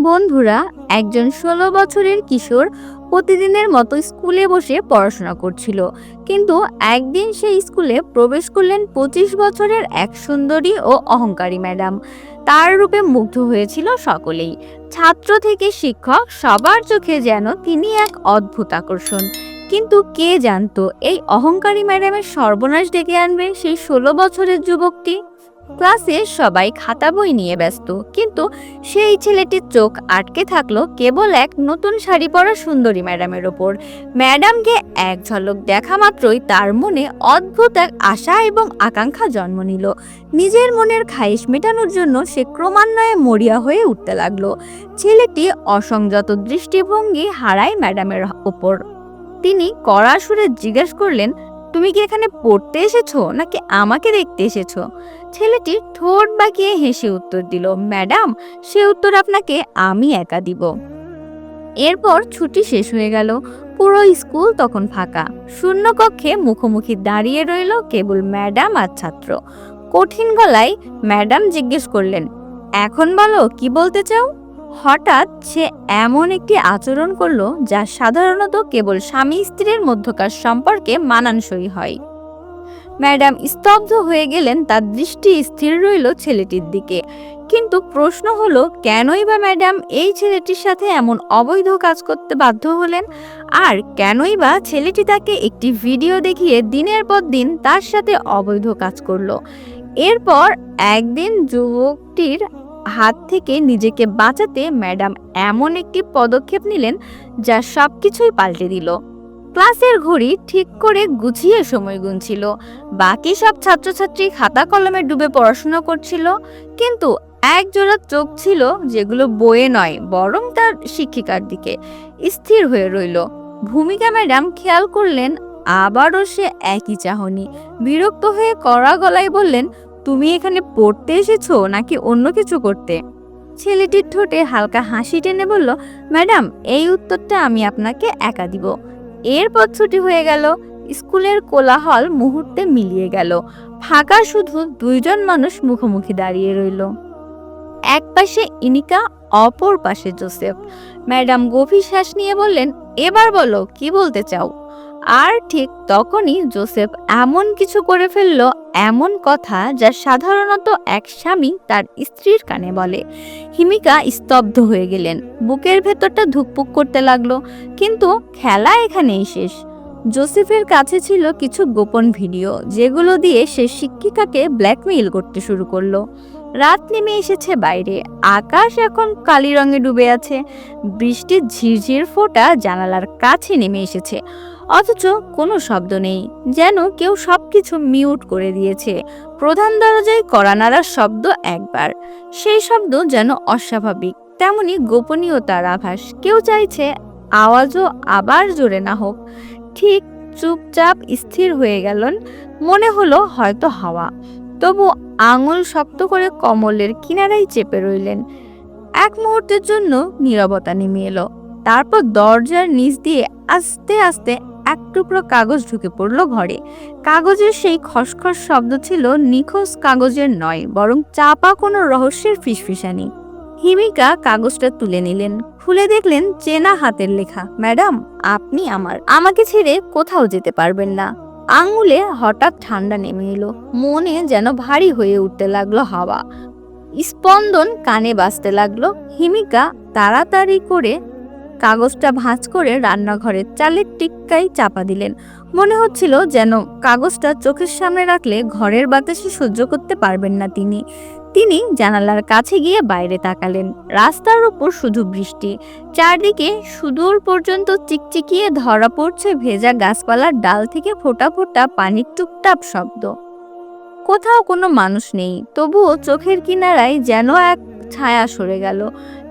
বন্ধুরা, একজন ১৬ বছরের কিশোর প্রতিদিনের মতো স্কুলে বসে পড়াশোনা করছিল। কিন্তু একদিন সেই স্কুলে প্রবেশ করলেন ২৫ বছরের এক সুন্দরী ও অহংকারী ম্যাডাম। তার রূপে মুগ্ধ হয়েছিল সকলেই, ছাত্র থেকে শিক্ষক, সবার চোখে যেন তিনি এক অদ্ভুত আকর্ষণ। কিন্তু কে জানতো এই অহংকারী ম্যাডামের সর্বনাশ ডেকে আনবে সেই ১৬ বছরের যুবকটি। ক্লাসে সবাই খাতা বই নিয়ে ব্যস্ত, কিন্তু সেই ছেলেটির চোখ আটকে থাকলো কেবল এক নতুন শাড়ি পরা সুন্দরী ম্যাডামের ওপর। ম্যাডামকে এক ঝলক দেখা মাত্রই তার মনে অদ্ভুত এক আশা এবং আকাঙ্ক্ষা জন্ম নিল। নিজের মনের খায়েশ মেটানোর জন্য সে ক্রমান্বয়ে মরিয়া হয়ে উঠতে লাগলো। ছেলেটি অসংযত দৃষ্টিভঙ্গি হারায় ম্যাডামের ওপর। তিনি কড়া সুরে জিজ্ঞেস করলেন, তুমি কি এখানে পড়তে এসেছো নাকি আমাকে দেখতে এসেছো? ছেলেটি ঠোঁট বাঁকিয়ে হেসে উত্তর দিল, ম্যাডাম, সে উত্তর আপনাকে আমি একা দিব। এরপর ছুটি শেষ হয়ে গেল। পুরো স্কুল তখন ফাঁকা। শূন্য কক্ষে মুখোমুখি দাঁড়িয়ে রইল কেবল ম্যাডাম আর ছাত্র। কঠিন গলায় ম্যাডাম জিজ্ঞেস করলেন, এখন বলো কি বলতে চাও? হঠাৎ সে এমন একটি আচরণ করলো যা সাধারণত কেবল স্বামী স্ত্রীর মধ্যকার সম্পর্কে মানানসই হয়। ম্যাডাম স্তব্ধ হয়ে গেলেন, তার দৃষ্টি স্থির রইল ছেলেটির দিকে। কিন্তু প্রশ্ন হলো, কেনই বা ম্যাডাম এই ছেলেটির সাথে এমন অবৈধ কাজ করতে বাধ্য হলেন? আর কেনই বা ছেলেটি তাকে একটি ভিডিও দেখিয়ে দিনের পর দিন তার সাথে অবৈধ কাজ করলো? এরপর একদিন যুবকটির হাত থেকে নিজেকে বাঁচাতে ম্যাডাম এমন একটি পদক্ষেপ নিলেন যা সবকিছুই পাল্টে দিল। ক্লাসের ঘড়ি ঠিক করে গুছিয়ে সময় গুনছিল। বাকি সব ছাত্রছাত্রী খাতা কলমে ডুবে পড়াশোনা করছিল, কিন্তু এক জোড়া চোখ ছিল যেগুলো বইয়ে নয় বরং তার শিক্ষিকার দিকে স্থির হয়ে রইল। ভূমিকা ম্যাডাম খেয়াল করলেন আবারও সে একই চাহনি। বিরক্ত হয়ে কড়া গলায় বললেন, তুমি এখানে পড়তে এসেছো নাকি অন্য কিছু করতে? ছেলেটির ঠোঁটে হালকা হাসি টেনে বলল, ম্যাডাম, এই উত্তরটা আমি আপনাকে একা দিব। এরপর ছুটি হয়ে গেল। স্কুলের কোলাহল মুহূর্তে মিলিয়ে গেল। ফাঁকা শুধু দুইজন মানুষ মুখোমুখি দাঁড়িয়ে রইল। এক পাশে ইনিকা, অপর পাশে জোসেফ। ম্যাডাম গভীর শ্বাস নিয়ে বললেন, এবার বলো কি বলতে চাও? আর ঠিক তখনই জোসেফ এমন কিছু করে ফেলল, এমন কথা যা সাধারণত এক স্বামী তার স্ত্রীর কানে বলে। হিমিকা স্তব্ধ হয়ে গেলেন, বুকের ভেতরটা ধুকপুক করতে লাগলো। কিন্তু খেলা এখানেই শেষ। জোসেফের কাছে ছিল কিছু গোপন ভিডিও, যেগুলো দিয়ে সে শিক্ষিকাকে ব্ল্যাকমেইল করতে শুরু করলো। রাত নেমে এসেছে বাইরে, আকাশ এখন কালি রঙে ডুবে আছে। বৃষ্টির ঝিরঝির ফোঁটা জানালার কাছে নেমে এসেছে, অথচ কোনো শব্দ নেই, যেন কেউ সবকিছু মিউট করে দিয়েছে। প্রধান দরজায় কড়া নাড়ার শব্দ একবার, সেই শব্দ যেন অস্বাভাবিক, তেমনি গোপনীয়তার আভাস। কেউ চাইছে আওয়াজও আবার জোরে না হোক। ঠিক চুপচাপ স্থির হয়ে গেলেন। মনে হলো হয়তো হাওয়া। তবু আঙুল শক্ত করে কমলের কিনারায় চেপে রইলেন। এক মুহূর্তের জন্য নীরবতা নেমে এলো। তারপর দরজার নিচ দিয়ে আস্তে আস্তে এক টুকরো কাগজ ঢুকে পড়লো ঘরে। কাগজের সেই খসখস শব্দ ছিল নিখোঁজ কাগজের নয়, বরং চাপা কোনো রহস্যের ফিসফিসানি। হিমিকা কাগজটা তুলে নিলেন, খুলে দেখলেন চেনা হাতের লেখা, ম্যাডাম, আপনি আমাকে ছেড়ে কোথাও যেতে পারবেন না। আঙুলে হঠাৎ ঠান্ডা নেমে এলো, মনে যেন ভারী হয়ে উঠতে লাগলো হাওয়া। স্পন্দন কানে বাজতে লাগলো। হিমিকা তাড়াতাড়ি করে কাগজটা ভাঁজ করে রান্নাঘরের চালের টিক্কায় চাপা দিলেন। মনে হচ্ছিল যেন কাগজটা চোখের সামনে রাখলে ঘরের বাতাসে সহ্য করতে পারবেন না তিনি। তিনি জানালার কাছে গিয়ে বাইরে তাকালেন। রাস্তার উপর শুধু বৃষ্টি, চারদিকে সুদূর পর্যন্ত চিকচিকিয়ে ধরা পড়ছে ভেজা গাছপালার ডাল থেকে ফোঁটা ফোঁটা পানির টুপটাপ শব্দ। কোথাও কোনো মানুষ নেই, তবুও চোখের কিনারায় যেন এক ছায়া সরে গেল,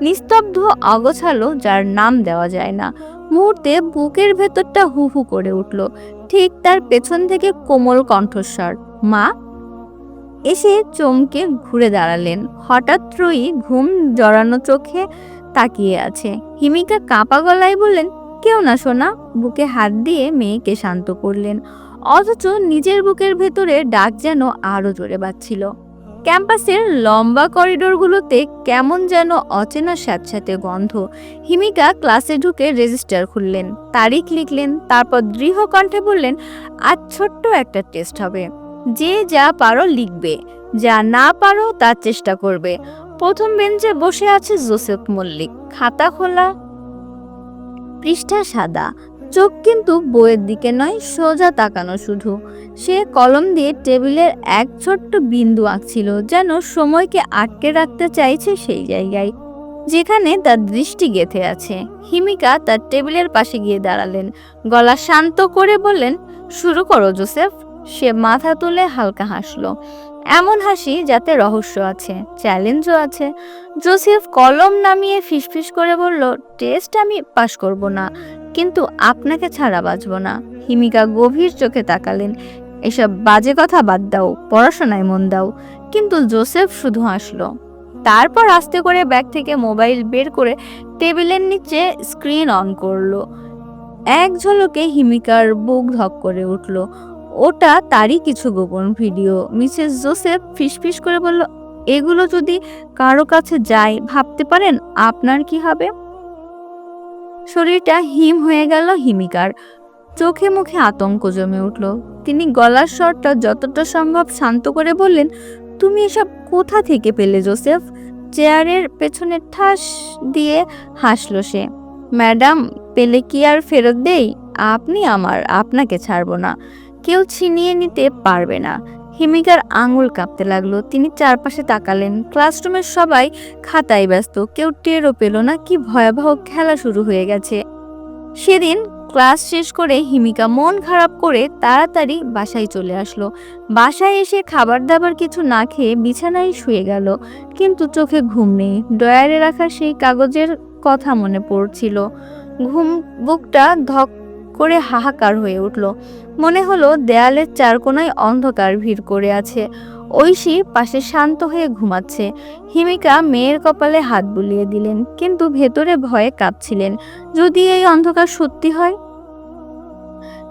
নিস্তব্ধ, অগোছালো, যার নাম দেওয়া যায় না। মুহূর্তে বুকের ভেতরটা হু হু করে উঠল। ঠিক তার পেছন থেকে কোমল কণ্ঠস্বর, মা। এসে চমকে ঘুরে দাঁড়ালেন। হঠাৎ ত্রয়ী ঘুম জড়ানো চোখে তাকিয়ে আছে। হিমিকা কাঁপা গলায় বললেন, কেউ না সোনা। বুকে হাত দিয়ে মেয়েকে শান্ত করলেন, অথচ নিজের বুকের ভেতরে ডাক যেন আরো জোরে বাজছিল। ক্যাম্পাসের লম্বা করিডোরগুলোতে কেমন যেন অচেনা স্যাঁতস্যাঁতে গন্ধ। হিমিকা ক্লাসে ঢুকে রেজিস্টার খুললেন, তারিখ লিখলেন, তারপর দৃঢ় কণ্ঠে বললেন, আজ ছোট্ট একটা টেস্ট হবে, যে যা পারো লিখবে, যা না পারো তার চেষ্টা করবে। প্রথম বেঞ্চে বসে আছে জোসেফ মল্লিক, খাতা খোলা, পৃষ্ঠা সাদা, চোখ কিন্তু বইয়ের দিকে নয়, সোজা তাকানো শুধু। সে কলম দিয়ে টেবিলের এক ছোট্ট বিন্দু আঁকছিল, যেন সময়কে আটকে রাখতে চাইছে সেই জায়গায় যেখানে তার দৃষ্টি গেঁথে আছে। হিমিকা তার টেবিলের পাশে গিয়ে দাঁড়ালেন, গলা শান্ত করে বললেন, শুরু করো জোসেফ। সে মাথা তুলে হালকা হাসলো, এমন হাসি যাতে রহস্য আছে, চ্যালেঞ্জও আছে। জোসেফ কলম নামিয়ে ফিসফিস করে বলল, টেস্ট আমি পাশ করব না, কিন্তু আপনাকে ছাড়া বাঁচব না। হিমিকা গভীর চোখে তাকালেন, এসব বাজে কথা বাদ দাও, পড়াশোনায় মন দাও। কিন্তু জোসেফ শুধু হাসলো। তারপর আস্তে করে ব্যাগ থেকে মোবাইল বের করে টেবিলের নিচে স্ক্রিন অন করলো। এক ঝলকে হিমিকার বুক ধক করে উঠল, ওটা তারই কিছু গোপন ভিডিও। মিসেস জোসেফ ফিসফিস করে বলল, এগুলো যদি কারো কাছে যায়, ভাবতে পারেন আপনার কি হবে? শরীরটা হিম হয়ে গেল হিমিকার, চোখে মুখে আতঙ্ক জমে উঠল। তিনি গলার স্বরটা যতটা সম্ভব শান্ত করে বললেন, তুমি এসব কোথা থেকে পেলে জোসেফ? চেয়ারের পেছনে ঠাস দিয়ে হাসলো সে। ম্যাডাম, পেলে কি আর ফেরত দেই? আপনি আমার, আপনাকে ছাড়বো না, কেউ ছিনিয়ে নিতে পারবে না। হিমিকার আঙুল কাঁপতে লাগলো। তিনি চারপাশে তাকালেন, ক্লাসরুমের সবাই খাতায় ব্যস্ত, কেউ টেরও পেল না কি ভয়াবহ খেলা শুরু হয়ে গেছে। সেদিন ক্লাস শেষ করে হিমিকা মন খারাপ করে তাড়াতাড়ি বাসায় চলে আসলো। বাসায় এসে খাবার দাবার কিছু না খেয়ে বিছানায় শুয়ে গেল, কিন্তু চোখে ঘুম নেই। ড্রয়ারে রাখা সেই কাগজের কথা মনে পড়ছিল। ঘুম বুকটা ধক করে হাহাকার হয়ে উঠল। মনে হলো দেয়ালের চার কোনায় অন্ধকার ভিড় করে আছে। ঐশী পাশে শান্ত হয়ে ঘুমাচ্ছে। হিমিকা মেয়ের কপালে হাত বুলিয়ে দিলেন, কিন্তু ভেতরে ভয়ে কাঁপছিলেন। যদি এই অন্ধকার সত্যি হয়,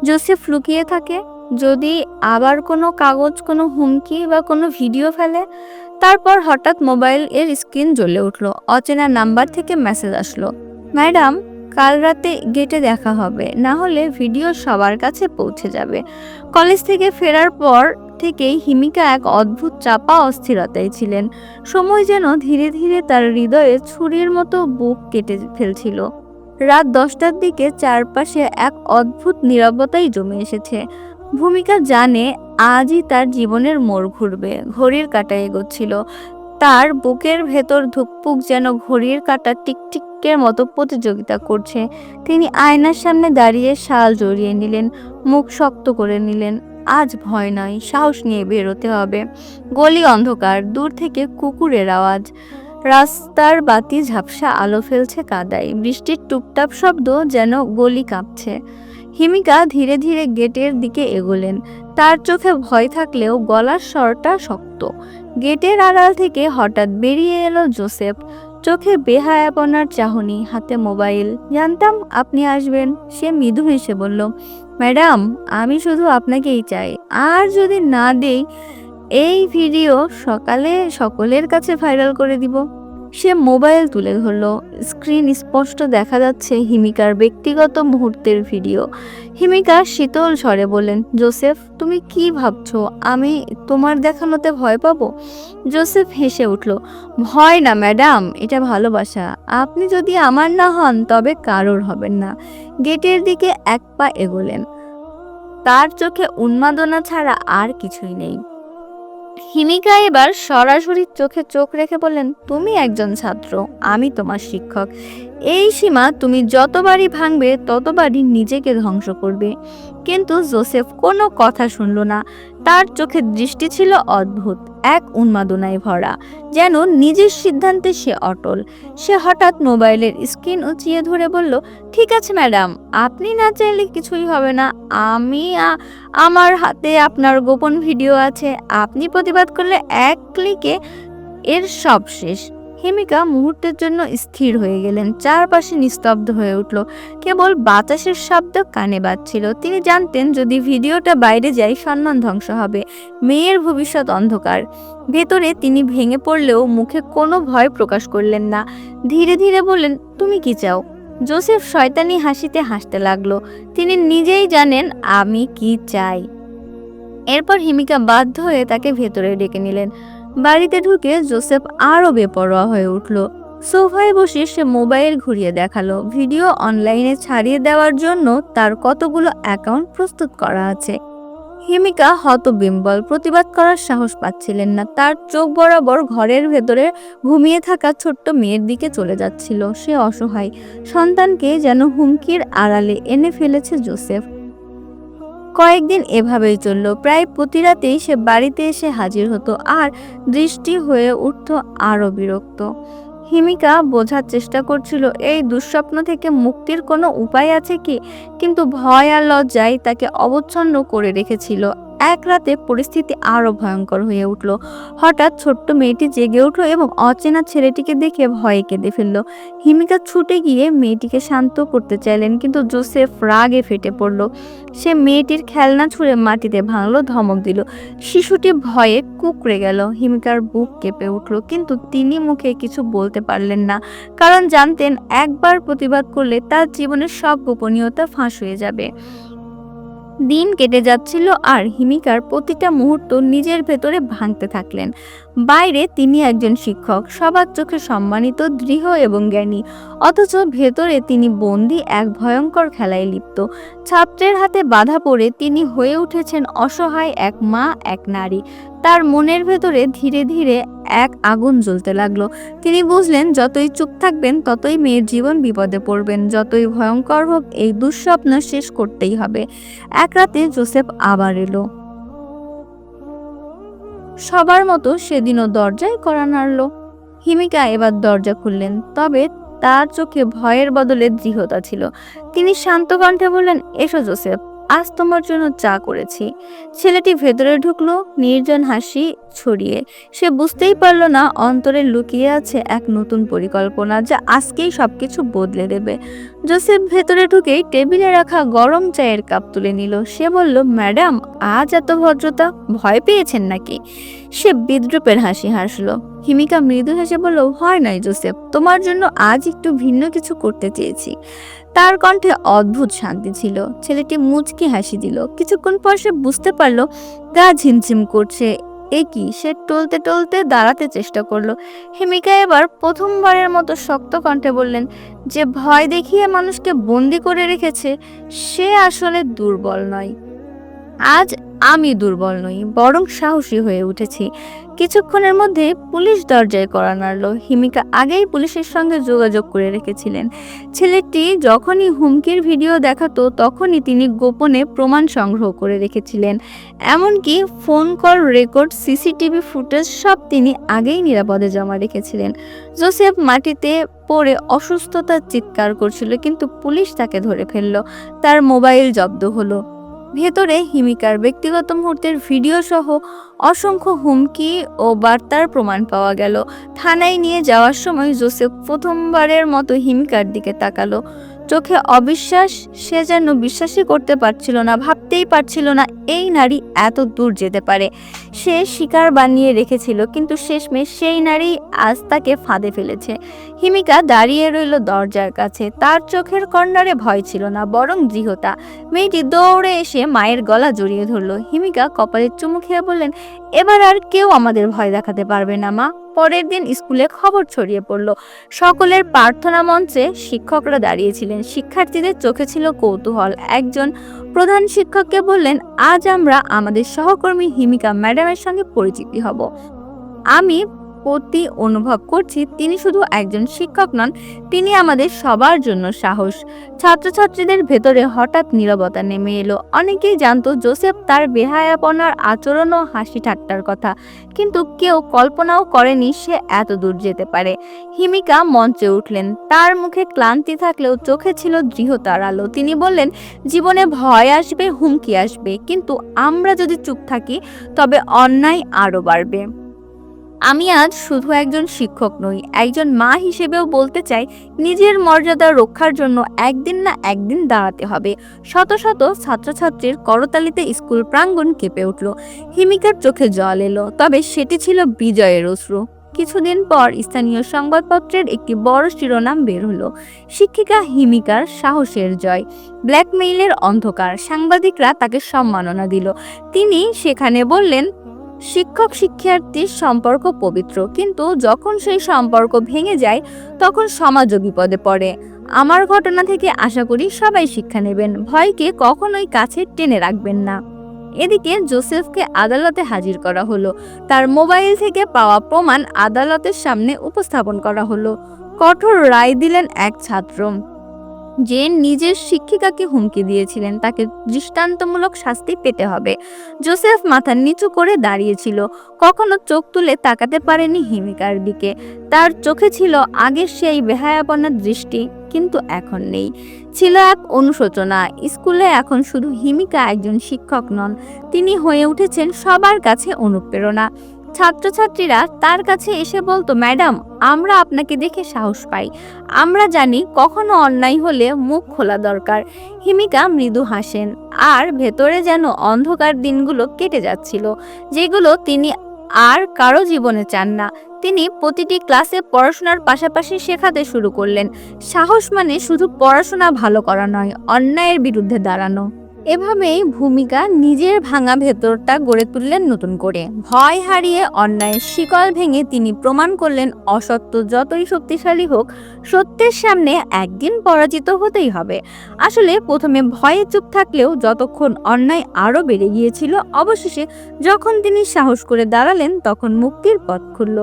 জোসেফ লুকিয়ে থাকে, যদি আবার কোনো কাগজ, কোনো হুমকি বা কোনো ভিডিও ফেলে। তারপর হঠাৎ মোবাইল এর স্ক্রিন জ্বলে উঠলো। অচেনা নাম্বার থেকে মেসেজ আসলো, ম্যাডাম, কাল রাতে গেটে দেখা হবে, না হলে ভিডিও সবার কাছে পৌঁছে যাবে। কলেজ থেকে ফেরার পর থেকেই হিমিকা এক অদ্ভুত চাপা অস্থিরতায় ছিলেন। সময় যেন ধীরে ধীরে তার হৃদয়ে ছুরির মতো বুক কেটে ফেলছিল। রাত 10টার দিকে চারপাশে এক অদ্ভুত নীরবতাই জমে এসেছে। ভূমিকা জানে আজই তার জীবনের মোড় ঘুরবে। ঘড়ির কাঁটা এগোচ্ছিল, তার বুকের ভেতর ধুকপুক যেন ঘড়ির কাঁটা টিকটিকের মতো প্রতিযোগিতা করছে। তিনি আয়নার সামনে দাঁড়িয়ে শাল জড়িয়ে নিলেন, মুখ শক্ত করে নিলেন। আজ ভয় নয়, সাহস নিয়ে বেরোতে হবে। গলি অন্ধকার, দূর থেকে কুকুরের আওয়াজ, রাস্তার বাতি ঝাপসা আলো ফেলছে কাদায়, বৃষ্টির টুপটাপ শব্দ যেন গলি কাঁপছে। হিমিকা ধীরে ধীরে গেটের দিকে এগোলেন। তার চোখে ভয় থাকলেও গলার স্বরটা শক্ত। গেটের আড়াল থেকে হঠাৎ বেরিয়ে এলো জোসেফ, চোখে বেহায়াপনার চাহনি, হাতে মোবাইল। জানতাম আপনি আসবেন, সে মৃদু হেসে বলল, ম্যাডাম, আমি শুধু আপনাকেই চাই। আর যদি না দেই, এই ভিডিও সকালে সকলের কাছে ভাইরাল করে দিব। সে মোবাইল তুলে ধরলো। স্ক্রিন স্পষ্ট দেখা যাচ্ছে হিমিকার ব্যক্তিগত মুহূর্তের ভিডিও। হিমিকা শীতল স্বরে বললেন, জোসেফ, তুমি কি ভাবছো আমি তোমার দেখানোতে ভয় পাবো? জোসেফ হেসে উঠল, ভয় না ম্যাডাম, এটা ভালোবাসা। আপনি যদি আমার না হন, তবে কারোর হবেন না। গেটের দিকে এক পা এগোলেন। তার চোখে উন্মাদনা ছাড়া আর কিছুই নেই। হিমিকা এবার সরাসরি চোখে চোখ রেখে বললেন, তুমি একজন ছাত্র, আমি তোমার শিক্ষক। এই সীমা তুমি যতবারই ভাঙবে, ততবারই নিজেকে ধ্বংস করবে। কিন্তু জোসেফ কোনো কথা শুনল না। তার চোখের দৃষ্টি ছিল অদ্ভুত, এক উন্মাদনায় ভরা, যেন নিজের সিদ্ধান্তে সে অটল। সে হঠাৎ মোবাইলের স্ক্রিন উঁচিয়ে ধরে বলল, ঠিক আছে ম্যাডাম, আপনি না চাইলে কিছুই হবে না। আমার হাতে আপনার গোপন ভিডিও আছে। আপনি প্রতিবাদ করলে এক ক্লিকে এর সব শেষ। হিমিকা মুহূর্তের জন্য স্থির হয়ে গেলেন। চারপাশে নিস্তব্ধ হয়ে উঠল, কেবল বাতাসের শব্দ কানে বাজছিল। তিনি জানতেন যদি ভিডিওটা বাইরে যায় সম্মান ধ্বংস হবে, মেয়ের ভবিষ্যৎ অন্ধকার। ভেতরে তিনি ভেঙে পড়লেও মুখে কোনো ভয় প্রকাশ করলেন না। ধীরে ধীরে বললেন, তুমি কি চাও? জোসেফ শয়তানি হাসিতে হাসতে লাগলো। তিনি নিজেই জানেন আমি কি চাই। এরপর হিমিকা বাধ্য হয়ে তাকে ভেতরে ডেকে নিলেন। বাড়িতে ঢুকে জোসেফ আরো বেপরোয়া হয়ে উঠল। সোফায় বসে সে মোবাইল ঘুরিয়ে দেখালো। ভিডিও অনলাইনে ছাড়িয়ে দেওয়ার জন্য তার কতগুলো অ্যাকাউন্ট প্রস্তুত করা আছে। হিমিকা হতবিম্বল, প্রতিবাদ করার সাহস পাচ্ছিলেন না। তার চোখ বরাবর ঘরের ভেতরে ঘুমিয়ে থাকা ছোট্ট মেয়ের দিকে চলে যাচ্ছিল। সে অসহায়, সন্তানকে যেন হুমকির আড়ালে এনে ফেলেছে জোসেফ। কয়েকদিন এভাবেই চলল। প্রায় প্রতি রাতেই সে বাড়িতে এসে হাজির হতো আর দৃষ্টি হয়ে উঠত আরো বিরক্ত। হিমিকা বোঝার চেষ্টা করছিল এই দুঃস্বপ্ন থেকে মুক্তির কোনো উপায় আছে কি, কিন্তু ভয় আর লজ্জায় তাকে অবচ্ছন্ন করে রেখেছিল। এক রাতে পরিস্থিতি আরো ভয়ঙ্কর হয়ে উঠল। হঠাৎ ছোট্ট মেয়েটি জেগে উঠল এবং অচেনা ছেলেটিকে দেখে ভয়ে কেঁদে ফেলল। হিমিকা ছুটে গিয়ে মেয়েটিকে শান্ত করতে চাইলেন, কিন্তু জোসেফ রাগে ফেটে পড়ল। সে মেয়েটির খেলনা ছুঁড়ে মাটিতে ভাঙলো, ধমক দিল। শিশুটি ভয়ে কুঁকড়ে গেল। হিমিকার বুক কেঁপে উঠল, কিন্তু তিনি মুখে কিছু বলতে পারলেন না, কারণ জানতেন একবার প্রতিবাদ করলে তার জীবনের সব গোপনীয়তা ফাঁস হয়ে যাবে। দিন কেটে যাচ্ছিল আর হিমিকার প্রতিটা মুহূর্ত নিজের ভেতরে ভাঙতে থাকলেন। বাইরে তিনি একজন শিক্ষক, সবার চোখে সম্মানিত, দৃঢ় এবং জ্ঞানী, অথচ ভেতরে তিনি বন্দী এক ভয়ঙ্কর খেলায় লিপ্ত। ছাত্রের হাতে বাধা পড়ে তিনি হয়ে উঠেছেন অসহায় এক মা, এক নারী। তার মনের ভেতরে ধীরে ধীরে এক আগুন জ্বলতে লাগলো। তিনি বুঝলেন যতই চুপ থাকবেন ততই মেয়ের জীবন বিপদে পড়বেন। যতই ভয়ঙ্কর হোক, এই দুঃস্বপ্ন শেষ করতেই হবে। এক রাতে জোসেফ আবার এলো। সবার মতো সেদিনও দরজায় কড়া নাড়ল। হিমিকা এবার দরজা খুললেন, তবে তার চোখে ভয়ের বদলে দৃঢ়তা ছিল। তিনি শান্ত কণ্ঠে বললেন, এসো জোসেফ, আজ তোমার জন্য চা করেছি। ছেলেটি ভেতরে ঢুকলো, নির্জন হাসি ছড়িয়ে। সে বুঝতেই পারল না অন্তরে লুকিয়ে আছে এক নতুন পরিকল্পনা যা আজকেই সবকিছু বদলে দেবে। জোসেফ ভেতরে ঢুকেই টেবিলে রাখা গরম চায়ের কাপ তুলে নিল। সে বলল, ম্যাডাম, আজ এত ভদ্রতা, ভয় পেয়েছেন নাকি? সে বিদ্রুপের হাসি হাসলো। হিমিকা মৃদু হেসে বলল, হয় নয় জোসেফ, তোমার জন্য আজ একটু ভিন্ন কিছু করতে চেয়েছি। তার কণ্ঠে অদ্ভুত শান্তি ছিল। ছেলেটি মুচকি হাসি দিল। কিছুক্ষণ পর সে বুঝতে পারল গা ঝিমঝিম করছে। এ কি? সে টলতে টলতে দাঁড়াতে চেষ্টা করলো। হিমিকা এবার প্রথমবারের মতো শক্ত কণ্ঠে বললেন, যে ভয় দেখিয়ে মানুষকে বন্দি করে রেখেছে সে আসলে দুর্বল নয়। আজ আমি দুর্বল নই, বরং সাহসী হয়ে উঠেছি। কিছুক্ষণের মধ্যে পুলিশ দরজায় কড়া নাড়ল। হিমিকা আগেই পুলিশের সঙ্গে যোগাযোগ করে রেখেছিলেন। ছেলেটি যখনই হুমকির ভিডিও দেখাতো তখনই তিনি গোপনে প্রমাণ সংগ্রহ করে রেখেছিলেন। এমনকি phone call record, CCTV footage সব তিনি আগেই নিরাপদে জমা রেখেছিলেন। জোসেফ মাটিতে পড়ে অসুস্থতার চিৎকার করছিল, কিন্তু পুলিশ তাকে ধরে ফেলল। তার মোবাইল জব্দ হলো। ভেতরে হিমিকার ব্যক্তিগত মুহূর্তের ভিডিও সহ অসংখ্য হুমকি ও বার্তার প্রমাণ পাওয়া গেল। থানায় নিয়ে যাওয়ার সময় জোসেফ প্রথমবারের মতো হিমিকার দিকে তাকালো। চোখে অবিশ্বাস। সে যেন বিশ্বাসই করতে পারছিল না, ভাবতেই পারছিল না এই নারী এত দূর যেতে পারে। সে শিকার বানিয়ে রেখেছিল, কিন্তু শেষমেশ সেই নারী আজ তাকে ফাঁদে ফেলেছে। হিমিকা দাঁড়িয়ে রইল দরজার কাছে। তার চোখের কর্নারে ভয় ছিল না, বরং দৃঢ়তা। মেয়েটি দৌড়ে এসে মায়ের গলা জড়িয়ে ধরল। হিমিকা কপালে চুমু খেয়ে বললেন, এবার আর কেউ আমাদের ভয় দেখাতে পারবে না মা। পরের দিন স্কুলে খবর ছড়িয়ে পড়ল। সকলের প্রার্থনা মঞ্চে শিক্ষকরা দাঁড়িয়েছিলেন। শিক্ষার্থীদের চোখে ছিল কৌতূহল। একজন প্রধান শিক্ষককে বললেন, আজ আমরা আমাদের সহকর্মী হিমিকা ম্যাডামের সঙ্গে পরিচিতি হব। আমি অনুভব করছি তিনি শুধু একজন শিক্ষক নন, তিনি আমাদের সবার জন্য সাহস। ছাত্রছাত্রীদের ভেতরে হঠাৎ নীরবতা নেমে এলো। অনেকেই জানতো জোসেফ তার বেহায়াপনার আচরণ ও হাসি ঠাট্টার কথা, কিন্তু কেউ কল্পনাও করেনি সে এত দূর যেতে পারে। হিমিকা মঞ্চে উঠলেন। তার মুখে ক্লান্তি থাকলেও চোখে ছিল দৃঢ়তার আলো। তিনি বললেন, জীবনে ভয় আসবে, হুমকি আসবে, কিন্তু আমরা যদি চুপ থাকি তবে অন্যায় আরো বাড়বে। আমি আজ শুধু একজন শিক্ষক নই, একজন মা হিসেবেও বলতে চাই, নিজের মর্যাদা রক্ষার জন্য একদিন না একদিন দাঁড়াতে হবে। শত শত ছাত্রছাত্রীর করতালিতে স্কুল প্রাঙ্গণ কেঁপে উঠল। হিমিকার চোখে জল এলো, তবে সেটি ছিল বিজয়ের অশ্রু। কিছুদিন পর স্থানীয় সংবাদপত্রের একটি বড় শিরোনাম বের হলো, শিক্ষিকা হিমিকার সাহসের জয়, ব্ল্যাকমেইলের অন্ধকার। সাংবাদিকরা তাকে সম্মাননা দিল। তিনি সেখানে বললেন, শিক্ষক শিক্ষার্থীর সম্পর্ক পবিত্র, কিন্তু যখন সেই সম্পর্ক ভেঙে যায় তখন সমাজও বিপদে পড়ে। আমার ঘটনা থেকে আশা করি সবাই শিক্ষা নেবেন, ভয়কে কখনোই কাছে টেনে রাখবেন না। এদিকে জোসেফকে আদালতে হাজির করা হলো। তার মোবাইল থেকে পাওয়া প্রমাণ আদালতের সামনে উপস্থাপন করা হলো। কঠোর রায় দিলেন এক ছাত্র, যে নিজের শিক্ষিকাকে হুমকি দিয়েছিলেন তাকে দৃষ্টান্তমূলক শাস্তি পেতে হবে। জোসেফ মাথা নিচু করে দাঁড়িয়েছিল, কখনো চোখ তুলে তাকাতে পারেনি হিমিকার দিকে। তার চোখে ছিল আগের সেই বেহায়াপনার দৃষ্টি, কিন্তু এখন নেই। ছিল এক অনুশোচনা। স্কুলে এখন শুধু হিমিকা একজন শিক্ষক নন, তিনি হয়ে উঠেছেন সবার কাছে অনুপ্রেরণা। ছাত্রছাত্রীরা তার কাছে এসে বলতো, ম্যাডাম, আমরা আপনাকে দেখে সাহস পাই, আমরা জানি কখনো অন্যায় হলে মুখ খোলা দরকার। হিমিকা মৃদু হাসেন, আর ভেতরে যেন অন্ধকার দিনগুলো কেটে যাচ্ছিল, যেগুলো তিনি আর কারো জীবনে চান না। তিনি প্রতিটি ক্লাসে পড়াশোনার পাশাপাশি শেখাতে শুরু করলেন, সাহস মানে শুধু পড়াশোনা ভালো করা নয়, অন্যায়ের বিরুদ্ধে দাঁড়ানো। এভাবেই ভূমিকা নিজের ভাঙা ভেতরটা গড়ে তুললেন নতুন করে। ভয় হারিয়ে অন্যায়ের শিকল ভেঙে তিনি প্রমাণ করলেন, অসত্য যতই শক্তিশালী হোক, সত্যের সামনে একদিন পরাজিত হতেই হবে। আসলে প্রথমে ভয়ে চুপ থাকলেও যতক্ষণ অন্যায় আরও বেড়ে গিয়েছিল, অবশেষে যখন তিনি সাহস করে দাঁড়ালেন তখন মুক্তির পথ খুলল।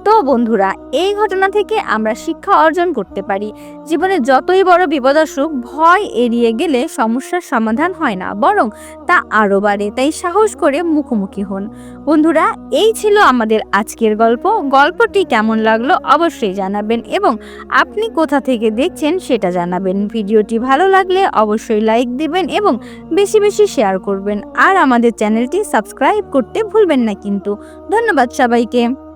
তো বন্ধুরা, এই ঘটনা থেকে আমরা শিক্ষা অর্জন করতে পারি, জীবনে যতই বড় বিপদ আসুক, ভয় এড়িয়ে গেলে সমস্যার সমাধান হয় না, বরং তা আরও বাড়ে। তাই সাহস করে মুখোমুখি হন। বন্ধুরা, এই ছিল আমাদের আজকের গল্প। গল্পটি কেমন লাগলো অবশ্যই জানাবেন, এবং আপনি কোথা থেকে দেখছেন সেটা জানাবেন। ভিডিওটি ভালো লাগলে অবশ্যই লাইক দিবেন এবং বেশি বেশি শেয়ার করবেন, আর আমাদের চ্যানেলটি সাবস্ক্রাইব করতে ভুলবেন না কিন্তু। ধন্যবাদ সবাইকে।